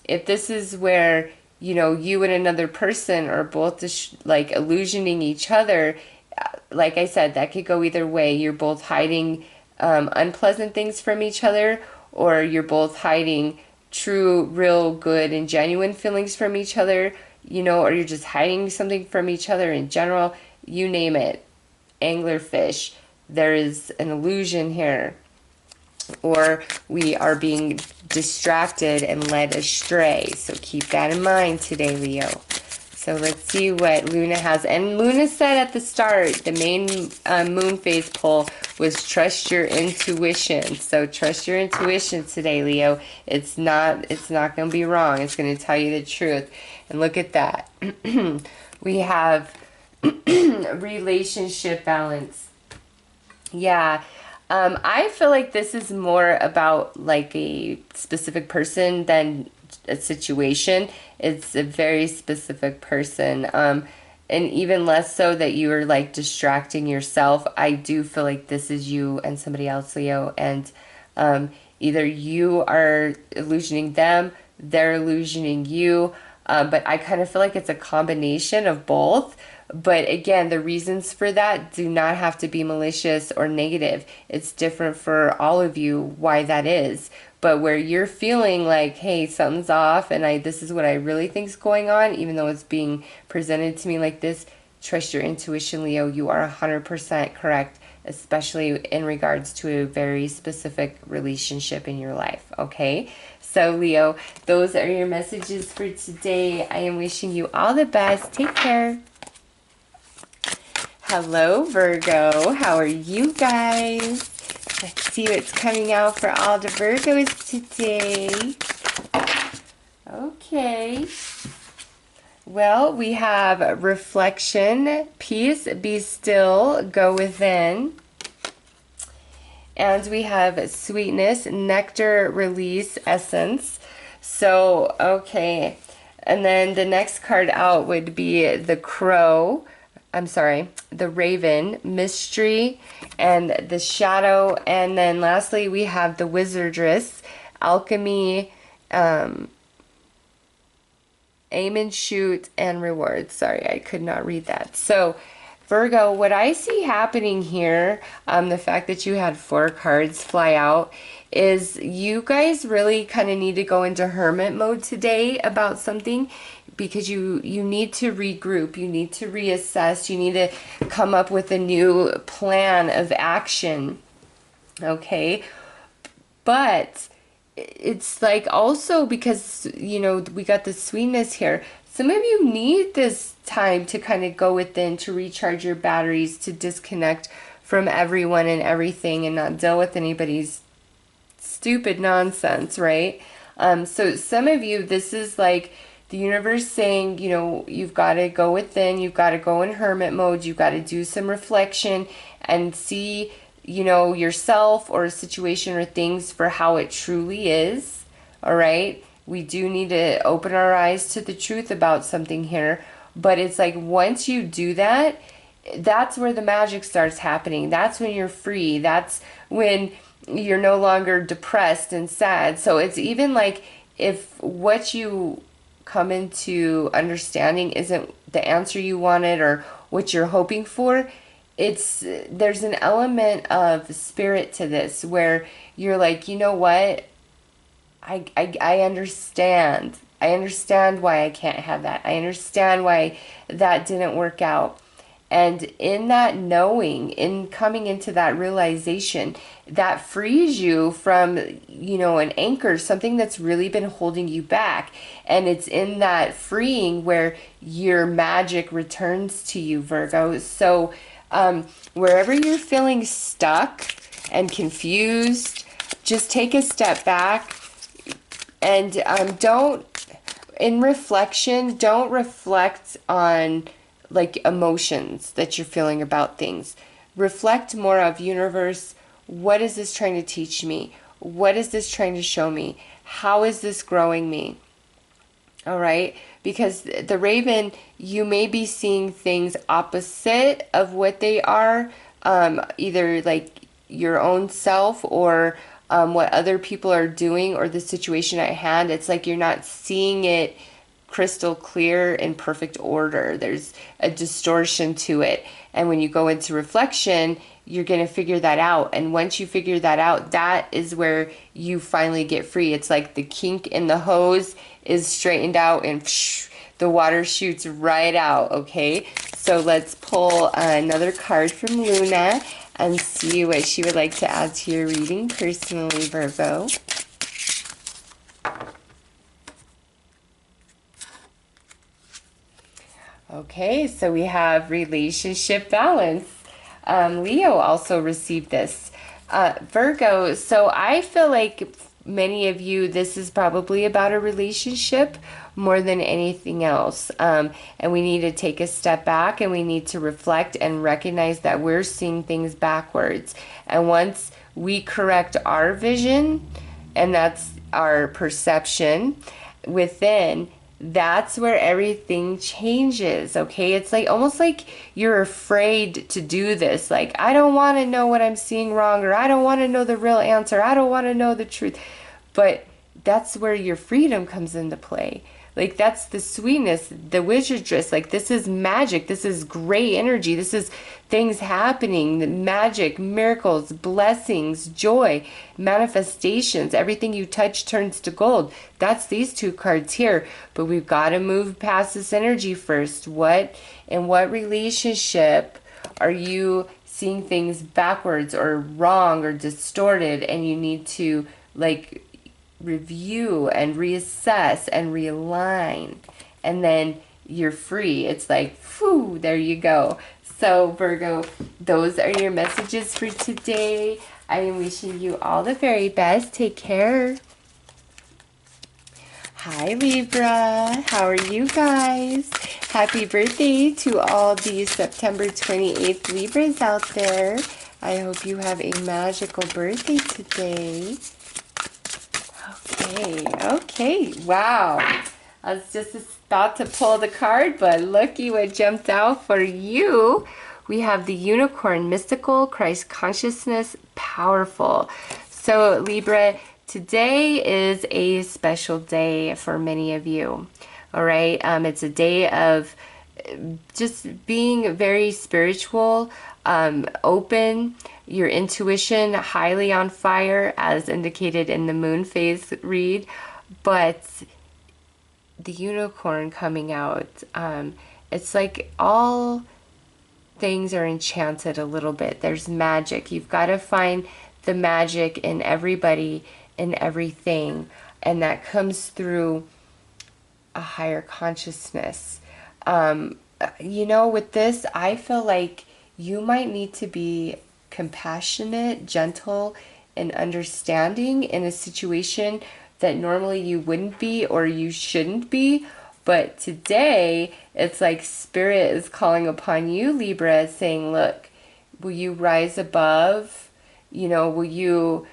if this is where, you know, you and another person are both like illusioning each other, like I said, that could go either way. You're both hiding unpleasant things from each other, or you're both hiding true, real, good, and genuine feelings from each other, you know, or you're just hiding something from each other in general. You name it. Anglerfish. There is an illusion here. Or we are being distracted and led astray. So keep that in mind today, Leo. So let's see what Luna has. And Luna said at the start, the main moon phase pull was trust your intuition. So trust your intuition today, Leo. It's not going to be wrong. It's going to tell you the truth. And look at that. We have relationship balance. Yeah. I feel like this is more about like a specific person than a situation. It's a very specific person, and even less so that you are like distracting yourself. I do feel like this is you and somebody else, Leo, and either you are illusioning them, they're illusioning you, but I kind of feel like it's a combination of both. But again, the reasons for that do not have to be malicious or negative. It's different for all of you why that is. But where you're feeling like, hey, something's off and this is what I really think is going on, even though it's being presented to me like this, trust your intuition, Leo. You are 100% correct, especially in regards to a very specific relationship in your life, okay? So, Leo, those are your messages for today. I am wishing you all the best. Take care. Hello, Virgo. How are you guys? Let's see what's coming out for all the Virgos today. Okay. Well, we have reflection, peace, be still, go within. And we have sweetness, nectar, release, essence. So, okay. And then the next card out would be the crow. I'm sorry, the raven, mystery, and the shadow. And then lastly, we have the wizardress, alchemy, aim and shoot, and reward. Sorry, I could not read that. So, Virgo, what I see happening here, the fact that you had 4 cards fly out, is you guys really kind of need to go into hermit mode today about something, because you need to regroup, you need to reassess, you need to come up with a new plan of action, okay? But it's like also because, you know, we got the sweetness here. Some of you need this time to kind of go within, to recharge your batteries, to disconnect from everyone and everything and not deal with anybody's stupid nonsense, right? So some of you, this is like the universe saying, you know, you've got to go within, you've got to go in hermit mode, you've got to do some reflection and see, you know, yourself or a situation or things for how it truly is, all right? We do need to open our eyes to the truth about something here, but it's like once you do that, that's where the magic starts happening. That's when you're free. That's when you're no longer depressed and sad. So it's even like if what you come into understanding isn't the answer you wanted or what you're hoping for, there's an element of spirit to this where you're like, you know what, I understand. I understand why I can't have that. I understand why that didn't work out. And in that knowing, in coming into that realization, that frees you from, you know, an anchor, something that's really been holding you back. And it's in that freeing where your magic returns to you, Virgo. So wherever you're feeling stuck and confused, just take a step back and in reflection, don't reflect on like emotions that you're feeling about things. reflect more of, universe, what is this trying to teach me? What is this trying to show me? How is this growing me? All right, because the Raven, you may be seeing things opposite of what they are, either like your own self or what other people are doing or the situation at hand. It's like you're not seeing it crystal clear in perfect order. There's a distortion to it. And when you go into reflection, you're going to figure that out. And once you figure that out, that is where you finally get free. It's like the kink in the hose is straightened out and the water shoots right out, okay? So let's pull another card from Luna and see what she would like to add to your reading personally, Virgo. Okay, so we have relationship balance. Leo also received this. Virgo, so I feel like many of you, this is probably about a relationship more than anything else. And we need to take a step back and we need to reflect and recognize that we're seeing things backwards. And once we correct our vision, and that's our perception within, that's where everything changes, okay? It's like almost like you're afraid to do this. Like, I don't want to know what I'm seeing wrong, or I don't want to know the real answer. I don't want to know the truth. But that's where your freedom comes into play. Like, that's the sweetness, the wizardress. Like, this is magic. This is great energy. This is things happening, the magic, miracles, blessings, joy, manifestations. Everything you touch turns to gold. That's these two cards here. But we've got to move past this energy first. In what relationship are you seeing things backwards or wrong or distorted, and you need to, like, review and reassess and realign, and then you're free. It's like, whew, there you go. So Virgo, those are your messages for today. I am wishing you all the very best. Take care. Hi Libra, how are you guys? Happy birthday to all the September 28th Libras out there. I hope you have a magical birthday today. Okay, wow. I was just about to pull the card, but looky what jumped out for you. We have the Unicorn, mystical, Christ consciousness, powerful. So Libra, today is a special day for many of you. All right, it's a day of just being very spiritual, open, your intuition highly on fire, as indicated in the moon phase read. But the unicorn coming out, it's like all things are enchanted a little bit. There's magic. You've got to find the magic in everybody, in everything, and that comes through a higher consciousness. You know, with this, I feel like you might need to be compassionate, gentle, and understanding in a situation that normally you wouldn't be or you shouldn't be. But today, it's like Spirit is calling upon you, Libra, saying, look, will you rise above? You know, will you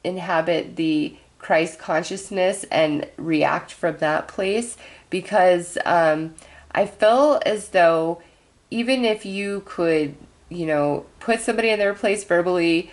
inhabit the Christ consciousness and react from that place? Because I feel as though even if you could, you know, put somebody in their place verbally,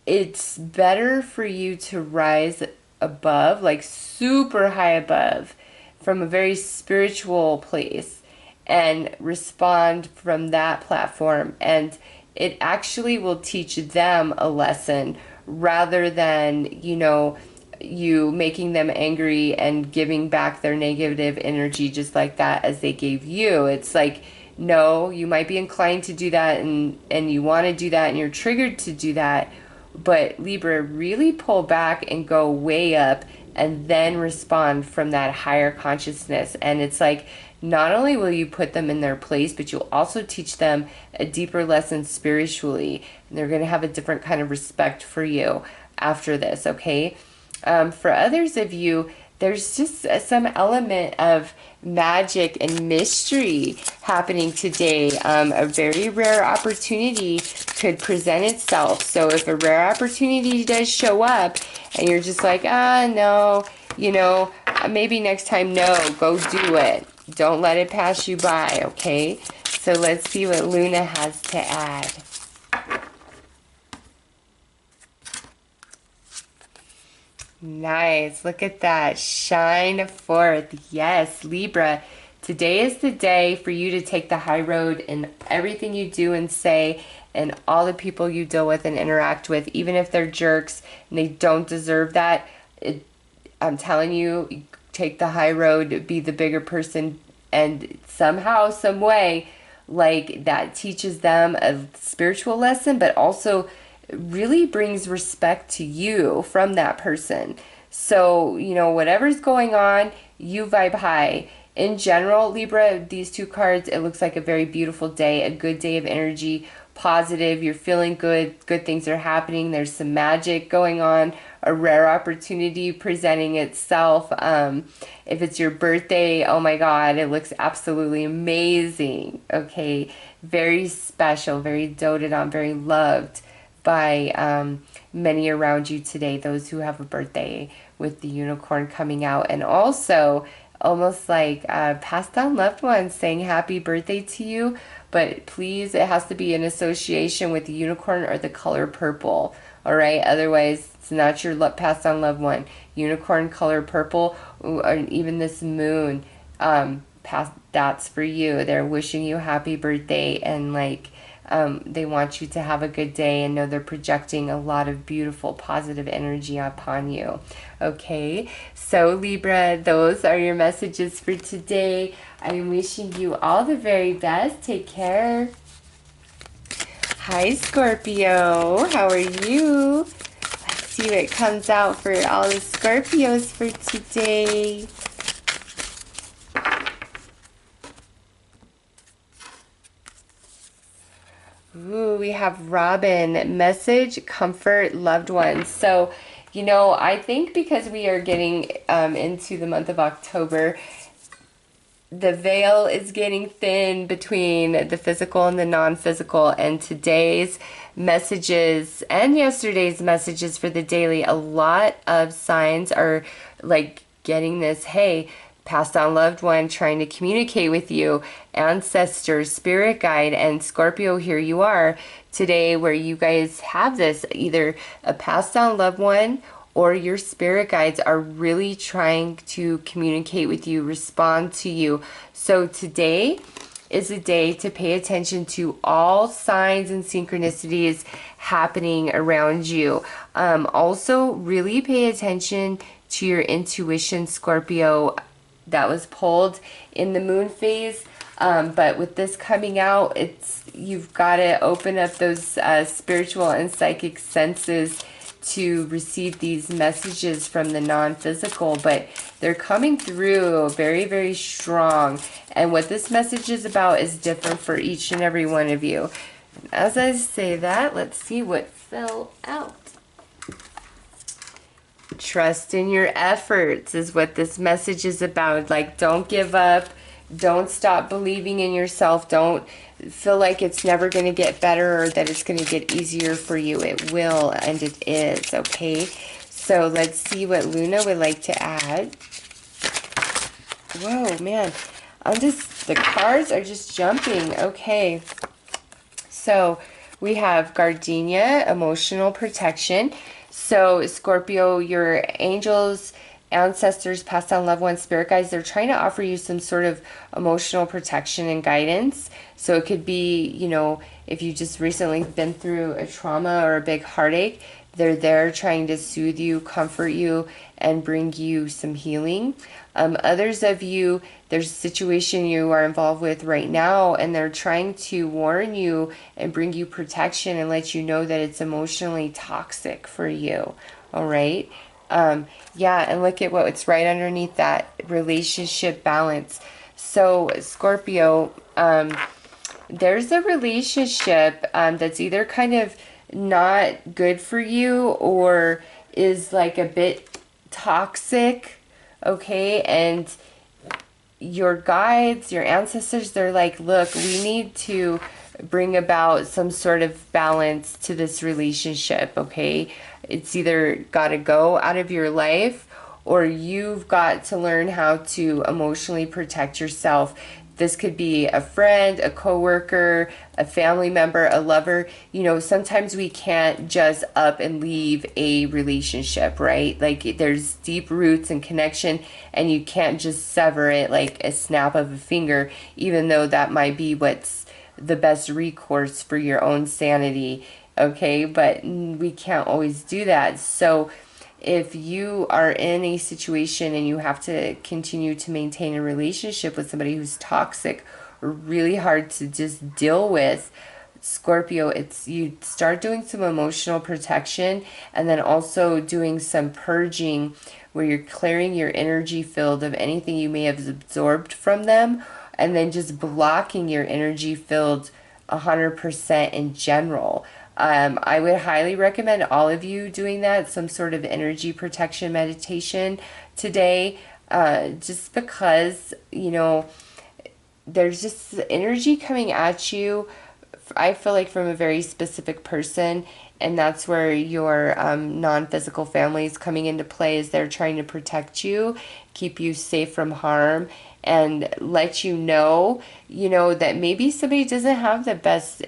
it's better for you to rise above, like super high above, from a very spiritual place, and respond from that platform. And it actually will teach them a lesson rather than, you know, you making them angry and giving back their negative energy just like that as they gave you. It's like, no, you might be inclined to do that and you want to do that and you're triggered to do that. But Libra, really pull back and go way up and then respond from that higher consciousness. And it's like, not only will you put them in their place, but you'll also teach them a deeper lesson spiritually. And they're going to have a different kind of respect for you after this, okay? For others of you, there's just some element of magic and mystery happening today. A very rare opportunity could present itself. So if a rare opportunity does show up and you're just like, ah, no, you know, maybe next time, no, go do it. Don't let it pass you by, okay? So let's see what Luna has to add. Nice. Look at that. Shine forth. Yes, Libra. Today is the day for you to take the high road in everything you do and say, and all the people you deal with and interact with, even if they're jerks and they don't deserve that. I'm telling you, take the high road, be the bigger person, and somehow, some way, like, that teaches them a spiritual lesson, but also really brings respect to you from that person. So, you know, whatever's going on, you vibe high. In general, Libra, these two cards, it looks like a very beautiful day, a good day of energy, positive, you're feeling good, good things are happening, there's some magic going on, a rare opportunity presenting itself. If it's your birthday, oh my God, it looks absolutely amazing, okay? Very special, very doted on, very loved by many around you today, those who have a birthday, with the unicorn coming out. And also, almost like passed on loved ones saying happy birthday to you, but please, it has to be in association with the unicorn or the color purple, all right? Otherwise, it's not your passed on loved one. Unicorn, color purple, or even this moon, that's for you. They're wishing you happy birthday, and like, they want you to have a good day, and know they're projecting a lot of beautiful, positive energy upon you. Okay, so Libra, those are your messages for today. I'm wishing you all the very best. Take care. Hi, Scorpio. How are you? Let's see what comes out for all the Scorpios for today. Ooh, we have Robin. Message, comfort, loved ones. So, you know, I think because we are getting into the month of October, the veil is getting thin between the physical and the non-physical, and today's messages and yesterday's messages for the daily, a lot of signs are like getting this, hey, passed on loved one trying to communicate with you, ancestors, spirit guide, and Scorpio, here you are today where you guys have this, either a passed on loved one or your spirit guides are really trying to communicate with you, respond to you. So today is a day to pay attention to all signs and synchronicities happening around you. Also, really pay attention to your intuition, Scorpio. That was pulled in the moon phase, but with this coming out, you've got to open up those spiritual and psychic senses to receive these messages from the non-physical, but they're coming through very, very strong. And what this message is about is different for each and every one of you. As I say that, let's see what fell out. Trust in your efforts is what this message is about. Like, don't give up. Don't stop believing in yourself. Don't feel like it's never going to get better or that it's going to get easier for you. It will, and it is, okay? So let's see what Luna would like to add. Whoa, man. The cards are just jumping. Okay. So we have Gardenia, emotional protection. So Scorpio, your angels, ancestors, past on loved ones, spirit guides, they're trying to offer you some sort of emotional protection and guidance. So it could be, you know, if you just recently been through a trauma or a big heartache, they're there trying to soothe you, comfort you, and bring you some healing. Others of you, there's a situation you are involved with right now, and they're trying to warn you and bring you protection and let you know that it's emotionally toxic for you. All right? Yeah, and look at what's right underneath that, relationship balance. So, Scorpio, there's a relationship that's either kind of not good for you or is like a bit toxic. okay? And your guides, your ancestors, they're like, look, we need to bring about some sort of balance to this relationship, okay? It's either got to go out of your life, or you've got to learn how to emotionally protect yourself. This could be a friend, a coworker, a family member, a lover. You know, sometimes we can't just up and leave a relationship, right? Like there's deep roots and connection, and you can't just sever it like a snap of a finger, even though that might be what's the best recourse for your own sanity, okay? But we can't always do that. So if you are in a situation and you have to continue to maintain a relationship with somebody who's toxic or really hard to just deal with, Scorpio, it's you start doing some emotional protection, and then also doing some purging where you're clearing your energy field of anything you may have absorbed from them, and then just blocking your energy field 100% in general. I would highly recommend all of you doing that, some sort of energy protection meditation today, just because, you know, there's just energy coming at you, I feel like, from a very specific person, and that's where your non-physical family is coming into play, as they're trying to protect you, keep you safe from harm, and let you know, that maybe somebody doesn't have the best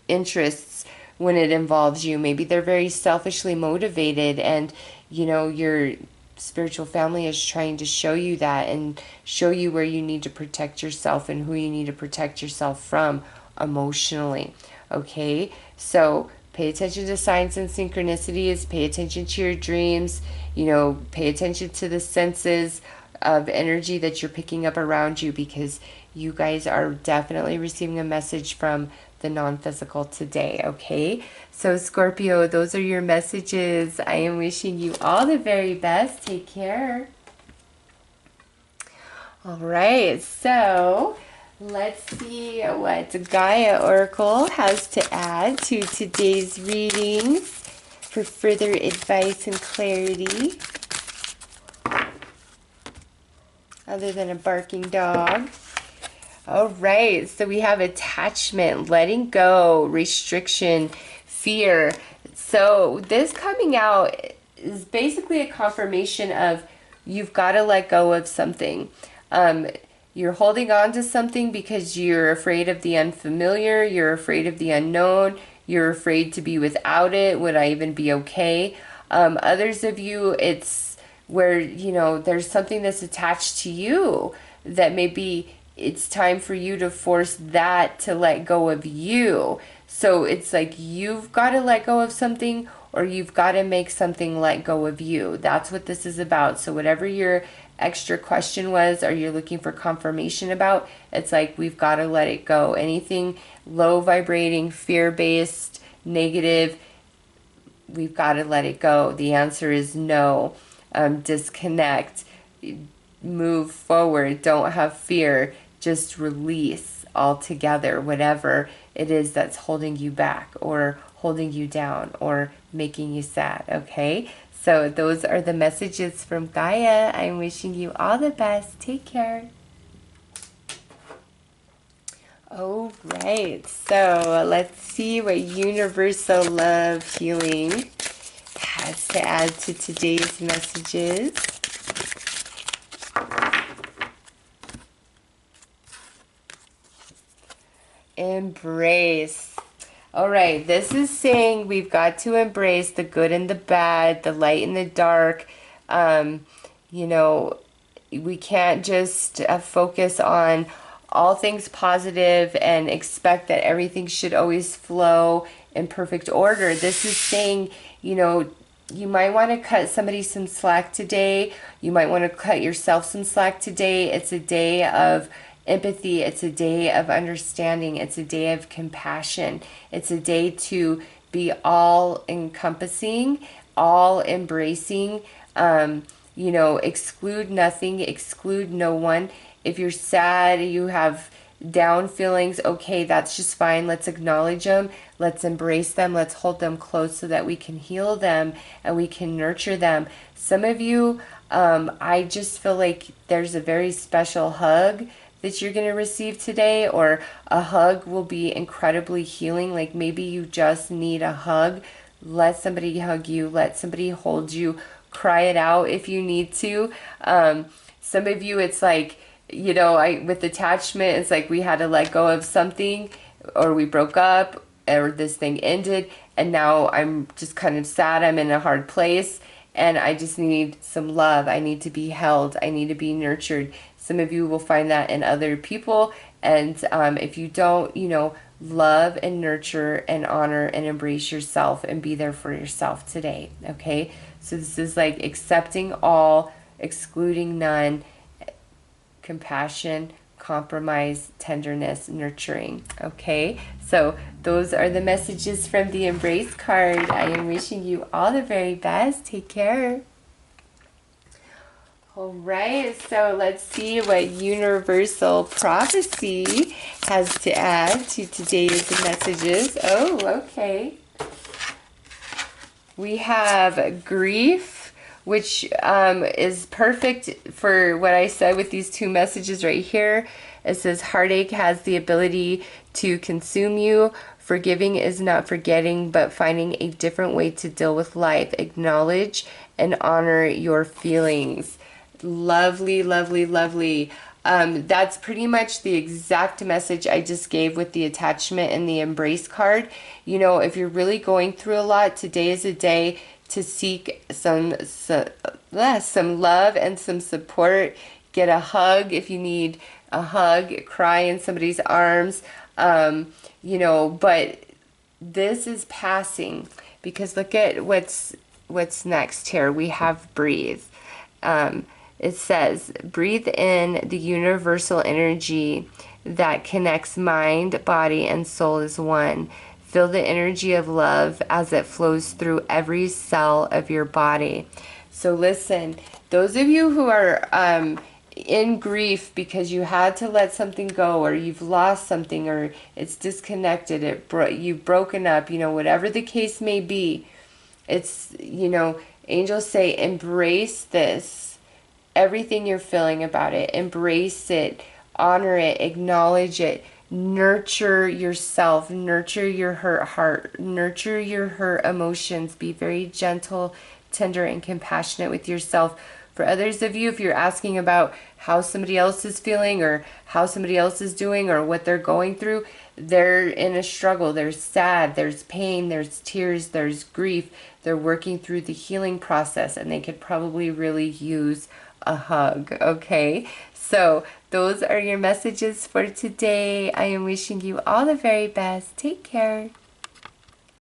interests when it involves you. Maybe they're very selfishly motivated, and, your spiritual family is trying to show you that and show you where you need to protect yourself and who you need to protect yourself from emotionally. Okay, so pay attention to signs and synchronicities, pay attention to your dreams, pay attention to the senses of energy that you're picking up around you, because you guys are definitely receiving a message from the non-physical today, okay? So Scorpio, those are your messages. I am wishing you all the very best. Take care. All right, so let's see what Gaia Oracle has to add to today's readings for further advice and clarity, other than a barking dog. All right, so we have attachment, letting go, restriction, fear. So this coming out is basically a confirmation of you've got to let go of something. You're holding on to something because you're afraid of the unfamiliar, you're afraid of the unknown, you're afraid to be without it. Would I even be okay? Others of you, it's where, there's something that's attached to you that maybe it's time for you to force that to let go of you. So it's like you've got to let go of something, or you've got to make something let go of you. That's what this is about. So whatever your extra question was, or you're looking for confirmation about, it's like we've got to let it go. Anything low vibrating, fear-based, negative, we've got to let it go. The answer is no. Disconnect, move forward, don't have fear, just release altogether whatever it is that's holding you back or holding you down or making you sad, okay? So those are the messages from Gaia. I'm wishing you all the best. Take care. All right, so let's see what universal love healing has to add to today's messages. Embrace. All right, this is saying we've got to embrace the good and the bad, the light and the dark. We can't just focus on all things positive and expect that everything should always flow in perfect order. This is saying, you might want to cut somebody some slack today. You might want to cut yourself some slack today. It's a day of empathy. It's a day of understanding. It's a day of compassion. It's a day to be all encompassing, all embracing, exclude nothing, exclude no one. If you're sad, you have down feelings, okay, that's just fine. Let's acknowledge them. Let's embrace them. Let's hold them close so that we can heal them and we can nurture them. Some of you, I just feel like there's a very special hug that you're going to receive today, or a hug will be incredibly healing. Like maybe you just need a hug. Let somebody hug you. Let somebody hold you. Cry it out if you need to. Some of you, it's like, you know, with attachment, it's like we had to let go of something, or we broke up, or this thing ended, and now I'm just kind of sad. I'm in a hard place, and I just need some love. I need to be held. I need to be nurtured. Some of you will find that in other people, and if you don't, you know, love and nurture and honor and embrace yourself and be there for yourself today, okay? So this is like accepting all, excluding none, compassion, compromise, tenderness, nurturing. Okay, so those are the messages from the Embrace card. I am wishing you all the very best. Take care. All right, so let's see what universal prophecy has to add to today's messages. Oh, okay. We have grief, which is perfect for what I said with these two messages right here. It says heartache has the ability to consume you. Forgiving is not forgetting, but finding a different way to deal with life. Acknowledge and honor your feelings. Lovely, lovely, lovely. That's pretty much the exact message I just gave with the attachment and the embrace card. You know, if you're really going through a lot, today is a day to seek some love and some support. Get a hug if you need a hug. Cry in somebody's arms. You know, but this is passing, because look at what's next here. We have breathe. It says, breathe in the universal energy that connects mind, body, and soul as one. Feel the energy of love as it flows through every cell of your body. So listen, those of you who are in grief because you had to let something go, or you've lost something, or it's disconnected, you've broken up, you know, whatever the case may be, it's, you know, angels say embrace this. Everything you're feeling about it, embrace it, honor it, acknowledge it, nurture yourself, nurture your hurt heart, nurture your hurt emotions. Be very gentle, tender, and compassionate with yourself. For others of you, if you're asking about how somebody else is feeling, or how somebody else is doing, or what they're going through, they're in a struggle. There's sad, there's pain, there's tears, there's grief. They're working through the healing process, and they could probably really use a hug. Okay, so those are your messages for today. I am wishing you all the very best. Take care.